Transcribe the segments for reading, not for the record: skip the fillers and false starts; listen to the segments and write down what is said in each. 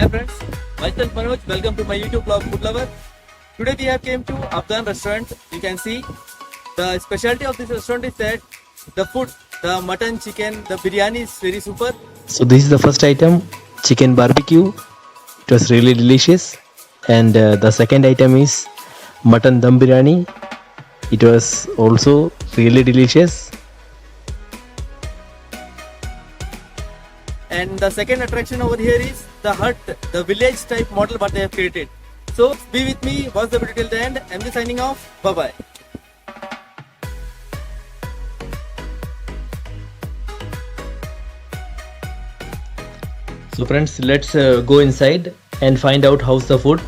Hi friends, myself Manoj. Welcome to my YouTube blog Food Lover. Today we have came to Afghan restaurant. You can see the specialty of this restaurant is that the food, the mutton, chicken, the biryani is very super. So this is the first item, chicken barbecue. It was really delicious. And the second item is mutton dum biryani. It was also really delicious. And the second attraction over here is the hut, the village type model what they have created. So be with me, watch the video till the end. I'm just signing off. Bye bye. So friends, let's go inside and find out how's the food.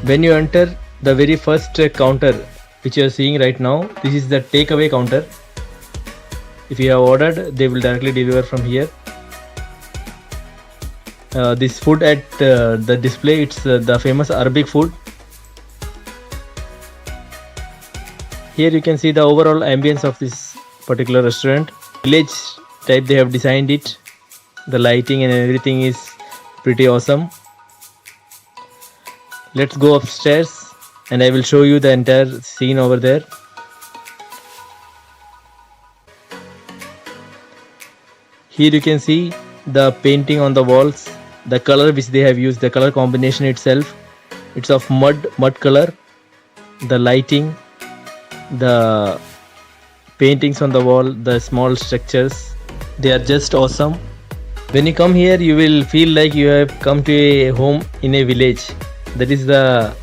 When you enter the very first counter which you are seeing right now, this is the takeaway counter. If you have ordered, they will directly deliver from here. This food at the display, it's the famous Arabic food. Here you can see the overall ambience of this particular restaurant. Village type they have designed it. The lighting and everything is pretty awesome. Let's go upstairs and I will show you the entire scene over there. Here you can see the painting on the walls, the color which they have used, the color combination itself, it's of mud color. The lighting, the paintings on the wall, the small structures, they are just awesome. When you come here, you will feel like you have come to a home in a village. That is the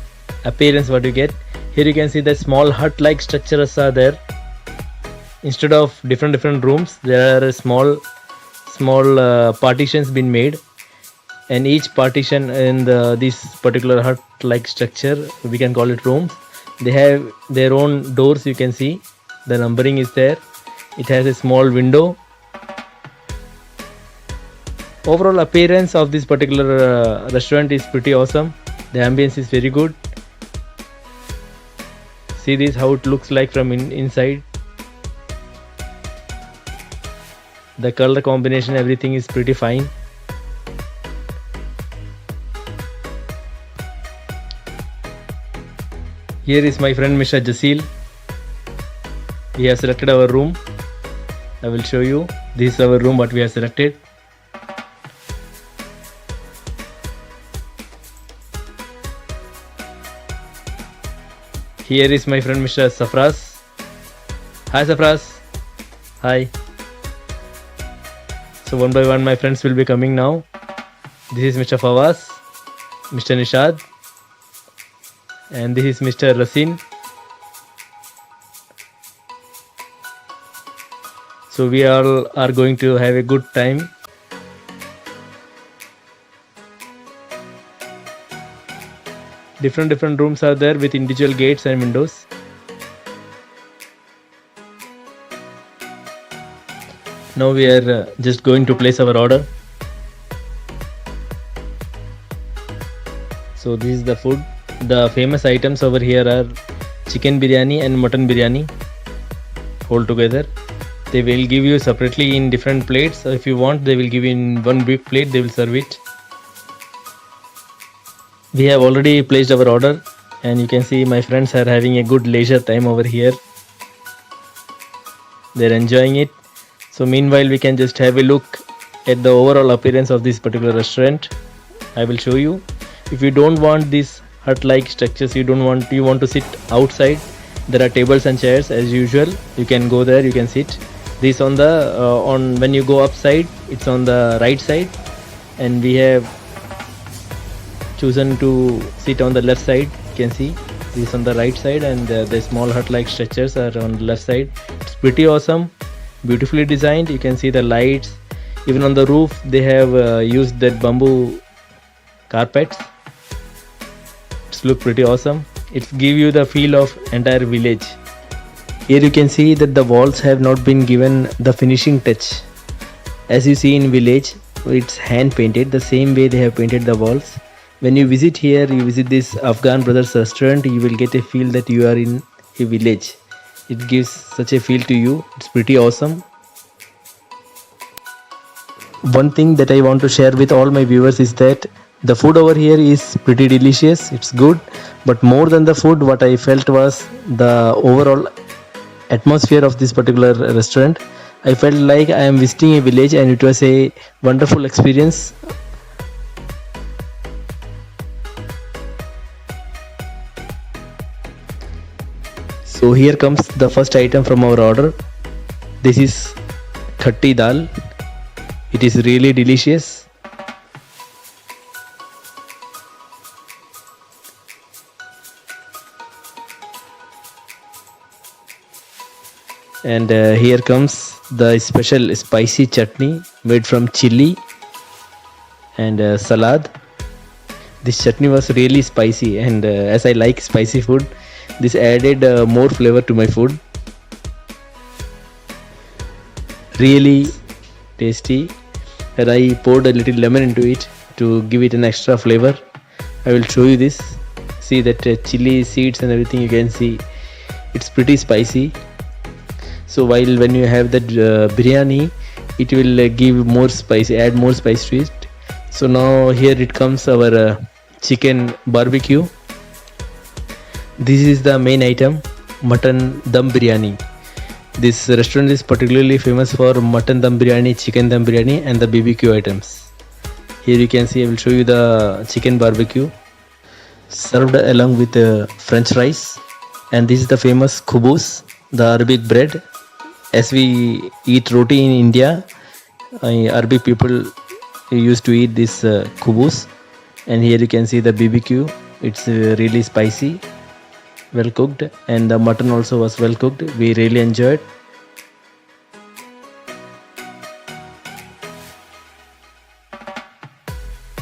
appearance what you get. Here you can see the small hut like structures are there. Instead of different rooms, there are small partitions been made, and each partition in this particular hut like structure, we can call it rooms, they have their own doors. You can see the numbering is there. It has a small window. Overall appearance of this particular restaurant is pretty awesome. The ambience is very good. See this how it looks like from inside. The color combination, everything is pretty fine. Here is my friend Mr. Jasil. We have selected our room. I will show you. This is our room what we have selected. Here is my friend Mr. Safras. Hi Safras. Hi. So one by one my friends will be coming now. This is Mr. Fawaz, Mr. Nishad, and this is Mr. Rasin. So we all are going to have a good time. Different rooms are there with individual gates and windows. Now we are just going to place our order. So this is the food. The famous items over here are chicken biryani and mutton biryani all together. They will give you separately in different plates. If you want, they will give you in one big plate, they will serve it. We have already placed our order and you can see my friends are having a good leisure time over here. They're enjoying it. So meanwhile we can just have a look at the overall appearance of this particular restaurant. I will show you. If you don't want these hut like structures, you want to sit outside, there are tables and chairs as usual. You can go there, you can sit. This on the when you go upside, it's on the right side, and we have chosen to sit on the left side. You can see this on the right side, and the small hut like structures are on the left side. It's pretty awesome, beautifully designed. You can see the lights. Even on the roof they have used that bamboo carpets. It's look pretty awesome. It's give you the feel of entire village. Here you can see that the walls have not been given the finishing touch. As you see in village, it's hand painted. The same way they have painted the walls. When you visit here, you visit this Afghan Brothers restaurant, you will get a feel that you are in a village. It gives such a feel to you. It's pretty awesome. one thing that I want to share with all my viewers is that the food over here is pretty delicious. It's good, but more than the food, what I felt was the overall atmosphere of this particular restaurant. I felt like I am visiting a village, and it was a wonderful experience. So here comes the first item from our order. This is khatti dal. It is really delicious. And here comes the special spicy chutney made from chili and salad. This chutney was really spicy, and as I like spicy food, this added more flavor to my food. Really tasty, and I poured a little lemon into it to give it an extra flavor. I will show you this. See that chili seeds and everything, you can see it's pretty spicy. So while when you have that biryani, it will give more spice, add more spice to it. So now here it comes our chicken barbecue. This is the main item, mutton dum biryani. This restaurant is particularly famous for mutton dum biryani, chicken dum biryani, and the BBQ items. Here you can see, I will show you the chicken barbecue served along with French fries, and this is the famous khubus, the Arabic bread. As we eat roti in India, Arabic people used to eat this khubus, and here you can see the BBQ. It's really spicy, well cooked, and the mutton also was well cooked. We really enjoyed.